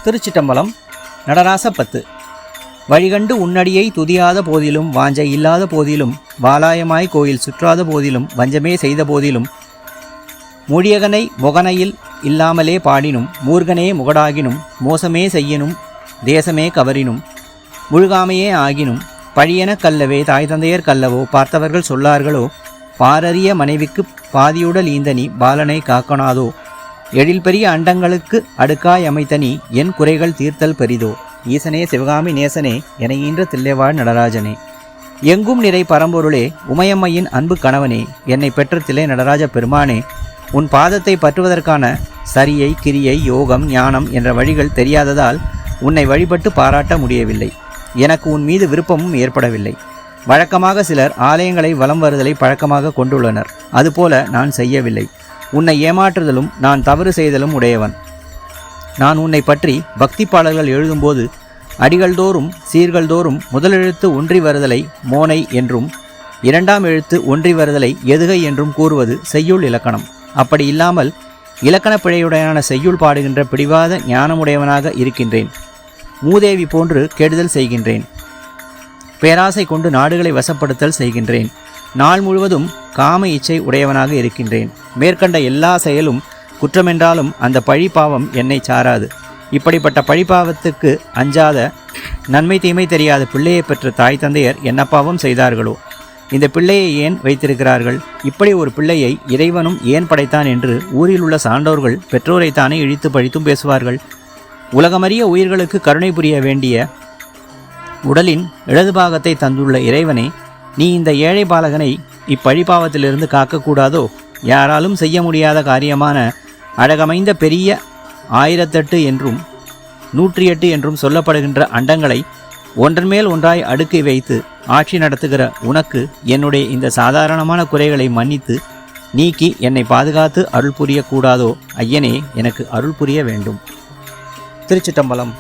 திருச்சிட்டம்பலம். நடராச 10. வழிகண்டு உன்னடியை துதியாத போதிலும் வாஞ்சை இல்லாத போதிலும் வாலாயமாய் கோயில் சுற்றாத போதிலும் வஞ்சமே செய்த போதிலும் மூழியகனை முகனையில் இல்லாமலே பாடினும் மூர்கனே முகடாகினும் மோசமே செய்யினும் தேசமே கவரினும் முழுகாமையே ஆகினும் பழியென கல்லவே தாய் தந்தையர் கல்லவோ பார்த்தவர்கள் சொல்லார்களோ பாரறிய மனைவிக்கு பாதியுடல் ஈந்தனி பாலனை காக்கணாதோ எழில் பெரிய அண்டங்களுக்கு அடுக்காய் அமைத்தனி என் குறைகள் தீர்த்தல் பெரிதோ ஈசனே சிவகாமி நேசனே என ஈன்ற தில்லைவாழ் நடராஜனே எங்கும் நிறை பரம்பொருளே உமையம்மையின் அன்பு கணவனே என்னை பெற்ற தில்லை நடராஜ பெருமானே உன் பாதத்தை பற்றுவதற்கான சரியை கிரியை யோகம் ஞானம் என்ற வழிகள் தெரியாததால் உன்னை வழிபட்டு பாராட்ட முடியவில்லை. எனக்கு உன் மீது விருப்பமும் ஏற்படவில்லை. வழக்கமாக சிலர் ஆலயங்களை வலம் வருதலை பழக்கமாக கொண்டுள்ளனர். அதுபோல நான் செய்யவில்லை. உன்னை ஏமாற்றுதலும் நான் தவறு செய்தலும் உடையவன். நான் உன்னை பற்றி பக்தி பாடல்கள் எழுதும்போது அடிகள் தோறும் சீர்கள் தோறும் முதலெழுத்து ஒன்றி வருதலை மோனை என்றும் இரண்டாம் எழுத்து ஒன்றி வருதலை எதுகை என்றும் கூறுவது செய்யுள் இலக்கணம். அப்படி இல்லாமல் இலக்கண பிழையுடையான செய்யுள் பாடுகின்ற பிடிவாத ஞானமுடையவனாக இருக்கின்றேன். மூதேவி போன்று கெடுதல் செய்கின்றேன். பேராசை கொண்டு நாடுகளை வசப்படுத்தல் செய்கின்றேன். நாள் முழுவதும் காம இச்சை உடையவனாக இருக்கின்றேன். மேற்கண்ட எல்லா செயலும் குற்றமென்றாலும் அந்த பழிபாவம் என்னை சாராது. இப்படிப்பட்ட பழிபாவத்துக்கு அஞ்சாத நன்மை தீமை தெரியாத பிள்ளையை பெற்ற தாய் தந்தையர் என்ன பாவம் செய்தார்களோ இந்த பிள்ளையை ஏன் வைத்திருக்கிறார்கள்? இப்படி ஒரு பிள்ளையை இறைவனும் ஏன் படைத்தான் என்று ஊரில் உள்ள சான்றோர்கள் பெற்றோரைத்தானே இழித்து பழித்தும் பேசுவார்கள். உலகமறிய உயிர்களுக்கு கருணை புரிய வேண்டிய உடலின் இடது பாகத்தை தந்துள்ள இறைவனே, நீ இந்த ஏழை பாலகனை இப்பழிபாவத்திலிருந்து காக்கக்கூடாதோ? யாராலும் செய்ய முடியாத காரியமான அழகமைந்த பெரிய 1008 என்றும் 108 என்றும் சொல்லப்படுகின்ற அண்டங்களை ஒன்றன் மேல் ஒன்றாய் அடுக்கி வைத்து ஆட்சி நடத்துகிற உனக்கு என்னுடைய இந்த சாதாரணமான குறைகளை மன்னித்து நீக்கி என்னை பாதுகாத்து அருள் புரியக்கூடாதோ? ஐயனே, எனக்கு அருள் புரிய வேண்டும். திருச்சிட்டம்பலம்.